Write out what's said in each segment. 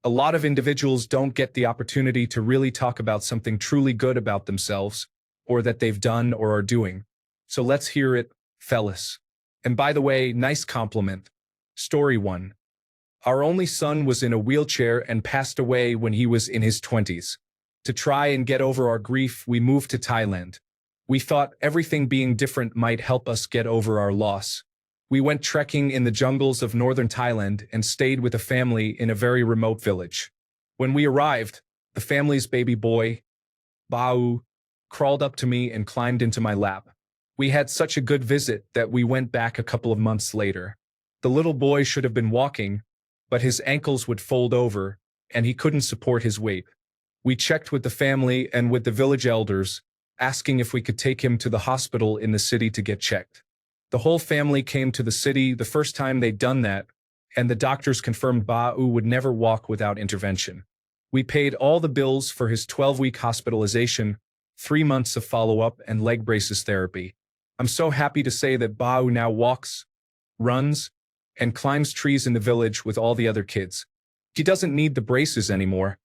A lot of individuals don't get the opportunity to really talk about something truly good about themselves, or that they've done or are doing. So let's hear it, fellas. And by the way, nice compliment. Story 1. Our only son was in a wheelchair and passed away when he was in his 20s. To try and get over our grief, we moved to Thailand. We thought everything being different might help us get over our loss. We went trekking in the jungles of northern Thailand and stayed with a family in a very remote village. When we arrived, the family's baby boy, Bau, crawled up to me and climbed into my lap. We had such a good visit that we went back a couple of months later. The little boy should have been walking, but his ankles would fold over, and he couldn't support his weight. We checked with the family and with the village elders, asking if we could take him to the hospital in the city to get checked. The whole family came to the city the first time they'd done that, and the doctors confirmed Bau would never walk without intervention. We paid all the bills for his 12-week hospitalization, 3 months of follow-up, and leg braces therapy. I'm so happy to say that Bau now walks, runs, and climbs trees in the village with all the other kids. He doesn't need the braces anymore.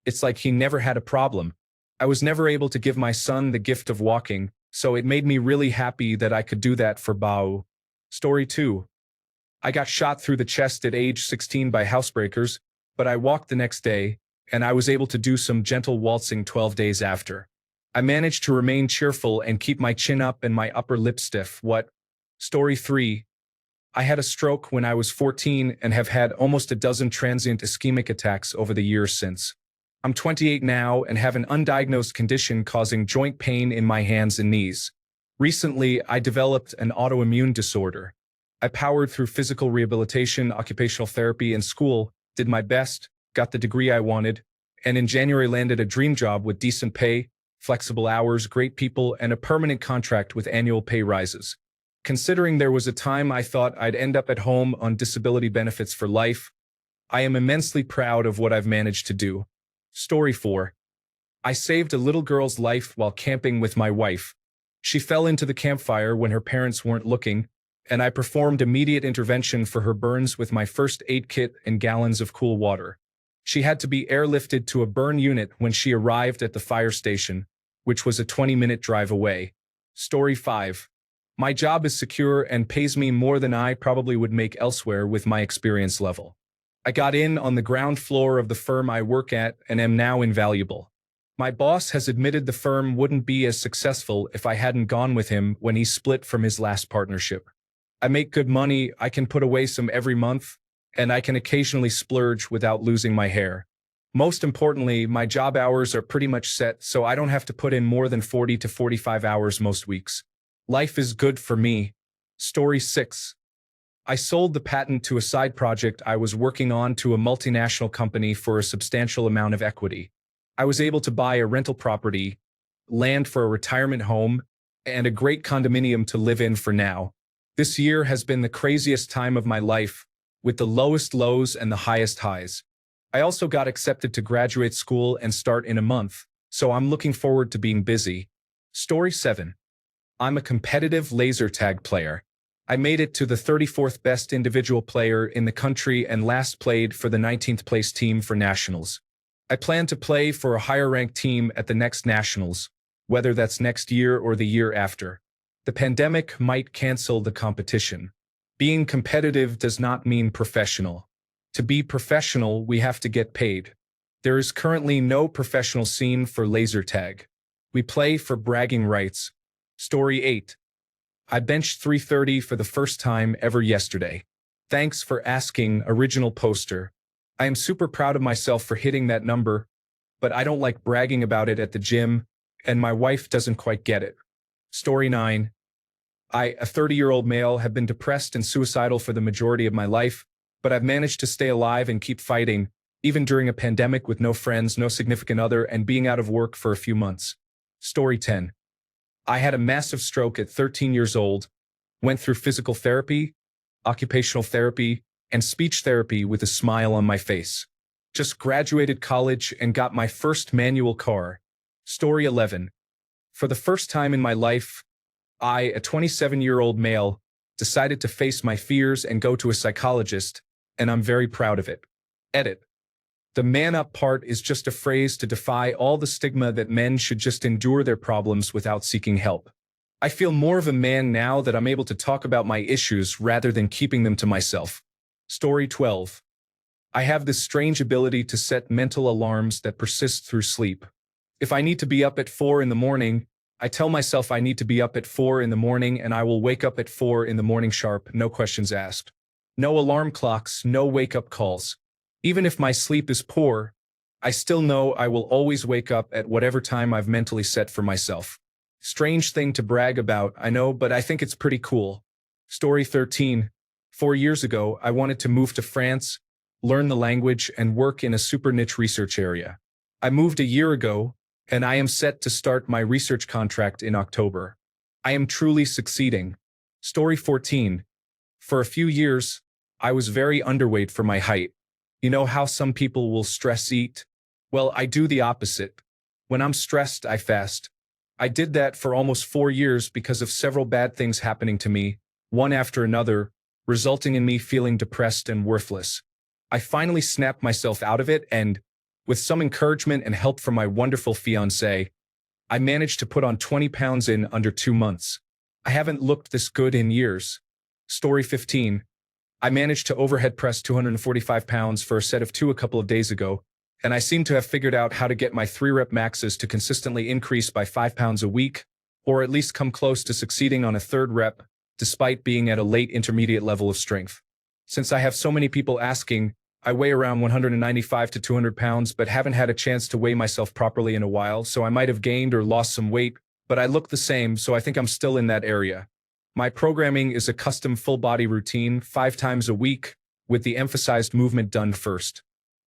It's like he never had a problem. I was never able to give my son the gift of walking, so it made me really happy that I could do that for Bau. Story 2. I got shot through the chest at age 16 by housebreakers, but I walked the next day, and I was able to do some gentle waltzing 12 days after. I managed to remain cheerful and keep my chin up and my upper lip stiff. What? Story 3. I had a stroke when I was 14 and have had almost a dozen transient ischemic attacks over the years since. I'm 28 now and have an undiagnosed condition causing joint pain in my hands and knees. Recently, I developed an autoimmune disorder. I powered through physical rehabilitation, occupational therapy, and school, did my best, got the degree I wanted, and in January landed a dream job with decent pay, flexible hours, great people, and a permanent contract with annual pay rises. Considering there was a time I thought I'd end up at home on disability benefits for life, I am immensely proud of what I've managed to do. Story 4. I saved a little girl's life while camping with my wife. She fell into the campfire when her parents weren't looking, and I performed immediate intervention for her burns with my first aid kit and gallons of cool water. She had to be airlifted to a burn unit when she arrived at the fire station, which was a 20-minute drive away. Story 5. My job is secure and pays me more than I probably would make elsewhere with my experience level. I got in on the ground floor of the firm I work at and am now invaluable. My boss has admitted the firm wouldn't be as successful if I hadn't gone with him when he split from his last partnership. I make good money, I can put away some every month, and I can occasionally splurge without losing my hair. Most importantly, my job hours are pretty much set, so I don't have to put in more than 40 to 45 hours most weeks. Life is good for me. Story 6. I sold the patent to a side project I was working on to a multinational company for a substantial amount of equity. I was able to buy a rental property, land for a retirement home, and a great condominium to live in for now. This year has been the craziest time of my life, with the lowest lows and the highest highs. I also got accepted to graduate school and start in a month, so I'm looking forward to being busy. Story 7. I'm a competitive laser tag player. I made it to the 34th best individual player in the country and last played for the 19th place team for nationals. I plan to play for a higher ranked team at the next nationals, whether that's next year or the year after. The pandemic might cancel the competition. Being competitive does not mean professional. To be professional, we have to get paid. There is currently no professional scene for laser tag. We play for bragging rights. Story 8. I benched 330 for the first time ever yesterday. Thanks for asking, original poster. I am super proud of myself for hitting that number, but I don't like bragging about it at the gym, and my wife doesn't quite get it. Story 9. I, a 30-year-old male, have been depressed and suicidal for the majority of my life, but I've managed to stay alive and keep fighting, even during a pandemic with no friends, no significant other, and being out of work for a few months. Story 10. I had a massive stroke at 13 years old, went through physical therapy, occupational therapy, and speech therapy with a smile on my face. Just graduated college and got my first manual car. Story 11. For the first time in my life, I, a 27-year-old male, decided to face my fears and go to a psychologist, and I'm very proud of it. Edit. The man up part is just a phrase to defy all the stigma that men should just endure their problems without seeking help. I feel more of a man now that I'm able to talk about my issues rather than keeping them to myself. Story 12. I have this strange ability to set mental alarms that persist through sleep. If I need to be up at 4 in the morning, I tell myself I need to be up at 4 in the morning and I will wake up at 4 in the morning sharp, no questions asked. No alarm clocks, no wake-up calls. Even if my sleep is poor, I still know I will always wake up at whatever time I've mentally set for myself. Strange thing to brag about, I know, but I think it's pretty cool. Story 13. 4 years ago, I wanted to move to France, learn the language, and work in a super niche research area. I moved a year ago, and I am set to start my research contract in October. I am truly succeeding. Story 14. For a few years, I was very underweight for my height. You know how some people will stress eat? Well, I do the opposite. When I'm stressed, I fast. I did that for almost 4 years because of several bad things happening to me, one after another, resulting in me feeling depressed and worthless. I finally snapped myself out of it and, with some encouragement and help from my wonderful fiancé, I managed to put on 20 pounds in under 2 months. I haven't looked this good in years. Story 15. I managed to overhead press 245 pounds for a set of 2 a couple of days ago, and I seem to have figured out how to get my 3-rep maxes to consistently increase by 5 pounds a week, or at least come close to succeeding on a 3rd rep, despite being at a late intermediate level of strength. Since I have so many people asking, I weigh around 195 to 200 pounds but haven't had a chance to weigh myself properly in a while, so I might have gained or lost some weight, but I look the same, so I think I'm still in that area. My programming is a custom full-body routine 5 times a week, with the emphasized movement done first.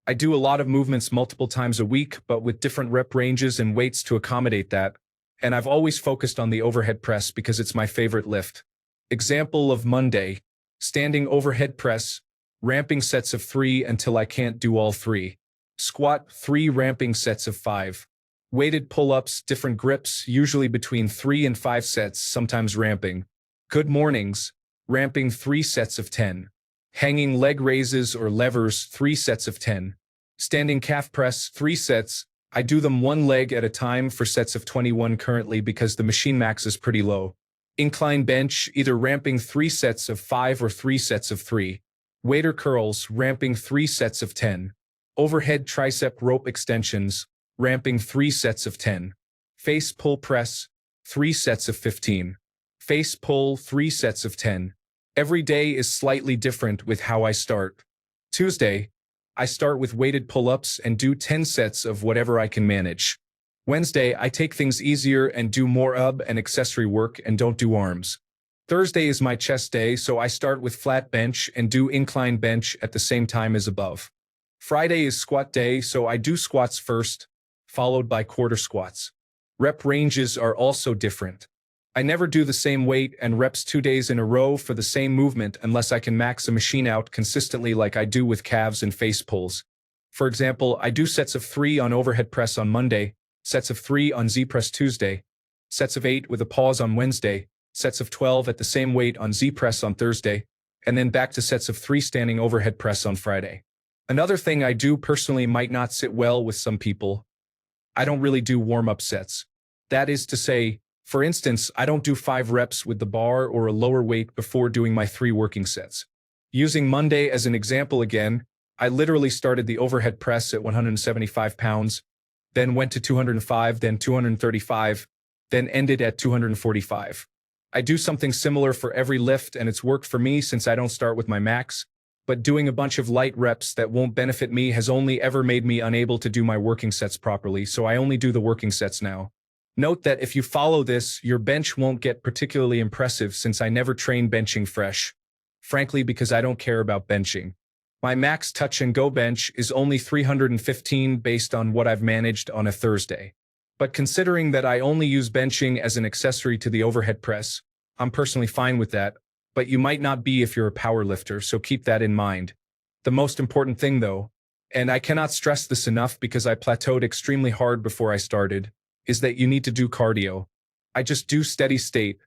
I do a lot of movements multiple times a week, but with different rep ranges and weights to accommodate that, and I've always focused on the overhead press because it's my favorite lift. Example of Monday, standing overhead press, ramping sets of 3 until I can't do all 3. Squat, 3 ramping sets of 5. Weighted pull-ups, different grips, usually between 3 and 5 sets, sometimes ramping. Good mornings, ramping 3 sets of 10. Hanging leg raises or levers, 3 sets of 10. Standing calf press, 3 sets. I do them 1 leg at a time for sets of 21 currently because the machine max is pretty low. Incline bench, either ramping 3 sets of 5 or 3 sets of 3. Waiter curls, ramping 3 sets of 10. Overhead tricep rope extensions, ramping 3 sets of 10. Face pull press, 3 sets of 15. Face pull, 3 sets of 10. Every day is slightly different with how I start. Tuesday, I start with weighted pull-ups and do 10 sets of whatever I can manage. Wednesday, I take things easier and do more and accessory work and don't do arms. Thursday is my chest day, so I start with flat bench and do incline bench at the same time as above. Friday is squat day, so I do squats first, followed by quarter squats. Rep ranges are also different. I never do the same weight and reps 2 days in a row for the same movement unless I can max a machine out consistently like I do with calves and face pulls. For example, I do sets of 3 on overhead press on Monday, sets of 3 on Z press Tuesday, sets of 8 with a pause on Wednesday, sets of 12 at the same weight on Z press on Thursday, and then back to sets of 3 standing overhead press on Friday. Another thing I do personally might not sit well with some people. I don't really do warm-up sets. That is to say, for instance, I don't do 5 reps with the bar or a lower weight before doing my 3 working sets. Using Monday as an example again, I literally started the overhead press at 175 pounds, then went to 205, then 235, then ended at 245. I do something similar for every lift and it's worked for me since I don't start with my max, but doing a bunch of light reps that won't benefit me has only ever made me unable to do my working sets properly, so I only do the working sets now. Note that if you follow this, your bench won't get particularly impressive since I never train benching fresh. Frankly, because I don't care about benching. My max touch and go bench is only 315 based on what I've managed on a Thursday. But considering that I only use benching as an accessory to the overhead press, I'm personally fine with that, but you might not be if you're a power lifter, so keep that in mind. The most important thing though, and I cannot stress this enough because I plateaued extremely hard before I started, is that you need to do cardio. I just do steady state.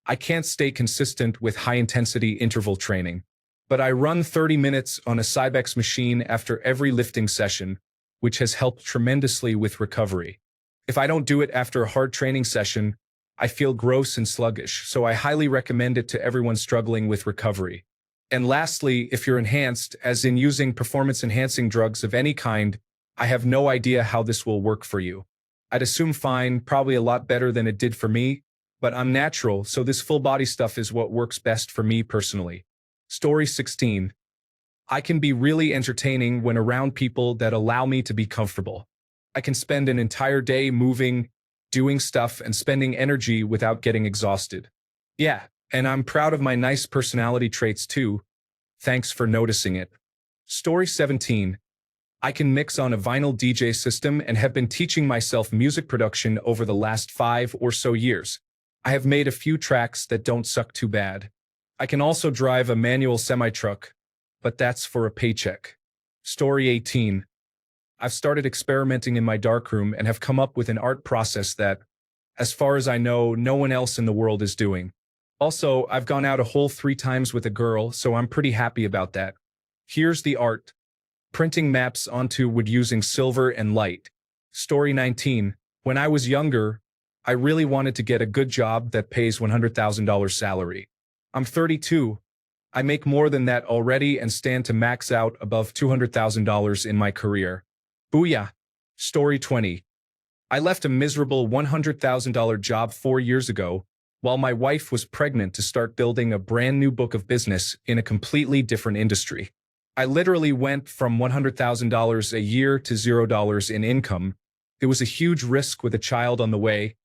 I can't stay consistent with high-intensity interval training. but I run 30 minutes on a Cybex machine after every lifting session, which has helped tremendously with recovery. If I don't do it after a hard training session, I feel gross and sluggish, so I highly recommend it to everyone struggling with recovery. And lastly, if you're enhanced, as in using performance-enhancing drugs of any kind, I have no idea how this will work for you. I'd assume fine, probably a lot better than it did for me, but I'm natural, so this full-body stuff is what works best for me personally. Story 16. I can be really entertaining when around people that allow me to be comfortable. I can spend an entire day moving, doing stuff, and spending energy without getting exhausted. Yeah, and I'm proud of my nice personality traits too. Thanks for noticing it. Story 17. I can mix on a vinyl DJ system and have been teaching myself music production over the last 5 or so years. I have made a few tracks that don't suck too bad. I can also drive a manual semi-truck, but that's for a paycheck. Story 18. I've started experimenting in my darkroom and have come up with an art process that, as far as I know, no one else in the world is doing. Also, I've gone out a whole 3 times with a girl, so I'm pretty happy about that. Here's the art. Printing maps onto wood using silver and light. Story 19. When I was younger, I really wanted to get a good job that pays $100,000 salary. I'm 32. I make more than that already and stand to max out above $200,000 in my career. Booyah! Story 20. I left a miserable $100,000 job 4 years ago while my wife was pregnant to start building a brand new book of business in a completely different industry. I literally went from $100,000 a year to $0 in income. It was a huge risk with a child on the way,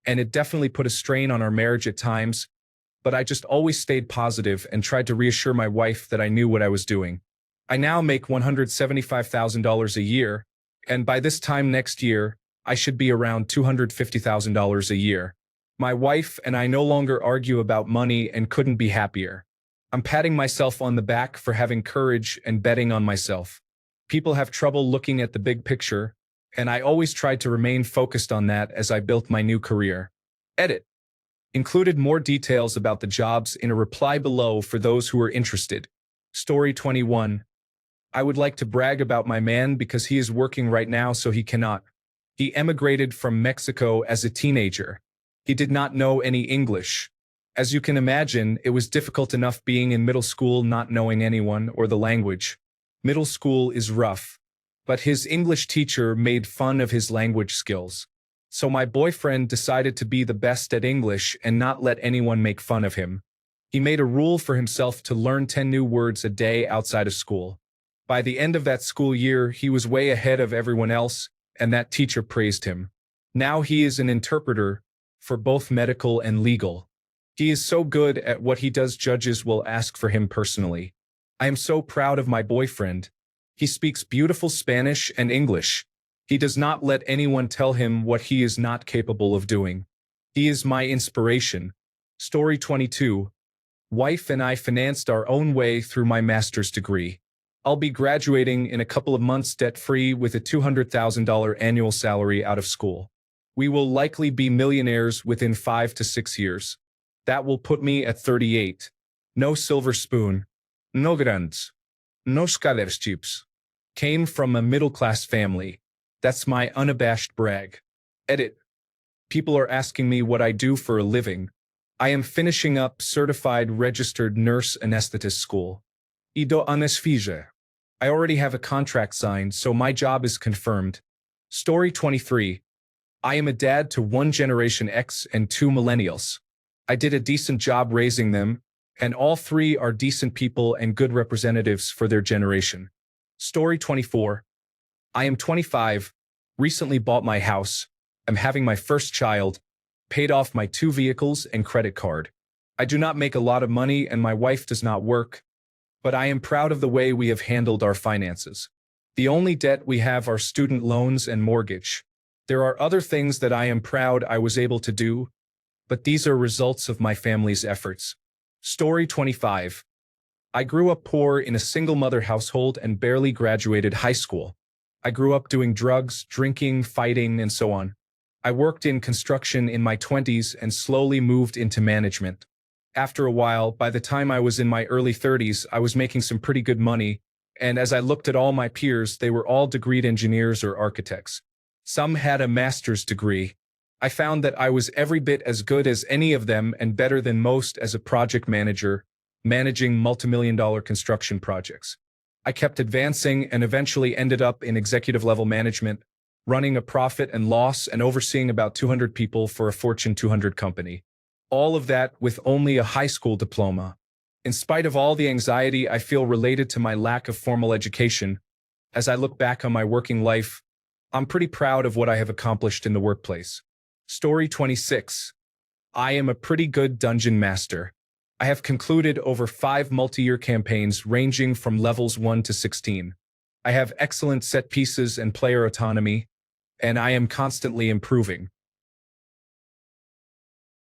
and it definitely put a strain on our marriage at times, but I just always stayed positive and tried to reassure my wife that I knew what I was doing. I now make $175,000 a year, and by this time next year, I should be around $250,000 a year. My wife and I no longer argue about money and couldn't be happier. I'm patting myself on the back for having courage and betting on myself. People have trouble looking at the big picture, and I always tried to remain focused on that as I built my new career. Edit. Included more details about the jobs in a reply below for those who are interested. Story 21. I would like to brag about my man because he is working right now so he cannot. He emigrated from Mexico as a teenager. He did not know any English. As you can imagine, it was difficult enough being in middle school not knowing anyone or the language. Middle school is rough. But his English teacher made fun of his language skills. So my boyfriend decided to be the best at English and not let anyone make fun of him. He made a rule for himself to learn 10 new words a day outside of school. By the end of that school year, he was way ahead of everyone else, and that teacher praised him. Now he is an interpreter for both medical and legal. He is so good at what he does judges will ask for him personally. I am so proud of my boyfriend. He speaks beautiful Spanish and English. He does not let anyone tell him what he is not capable of doing. He is my inspiration. Story 22. Wife and I financed our own way through my master's degree. I'll be graduating in a couple of months debt-free with a $200,000 annual salary out of school. We will likely be millionaires within 5 to 6 years. That will put me at 38. No silver spoon. No grands. No scholarships. Came from a middle-class family. That's my unabashed brag. Edit. People are asking me what I do for a living. I am finishing up certified registered nurse anesthetist school. Ido anesthesia. I already have a contract signed, so my job is confirmed. Story 23. I am a dad to 1 Generation X and 2 millennials. I did a decent job raising them, and all 3 are decent people and good representatives for their generation. Story 24. I am 25, recently bought my house, am having my first child, paid off my 2 vehicles and credit card. I do not make a lot of money and my wife does not work, but I am proud of the way we have handled our finances. The only debt we have are student loans and mortgage. There are other things that I am proud I was able to do, but these are results of my family's efforts. Story 25. I grew up poor in a single-mother household and barely graduated high school. I grew up doing drugs, drinking, fighting, and so on. I worked in construction in my 20s and slowly moved into management. After a while, by the time I was in my early 30s, I was making some pretty good money, and as I looked at all my peers, they were all degreed engineers or architects. Some had a master's degree. I found that I was every bit as good as any of them and better than most as a project manager, managing multimillion-dollar construction projects. I kept advancing and eventually ended up in executive-level management, running a profit and loss and overseeing about 200 people for a Fortune 200 company. All of that with only a high school diploma. In spite of all the anxiety I feel related to my lack of formal education, as I look back on my working life, I'm pretty proud of what I have accomplished in the workplace. Story 26. I am a pretty good dungeon master. I have concluded over 5 multi-year campaigns ranging from levels 1 to 16. I have excellent set pieces and player autonomy, and I am constantly improving.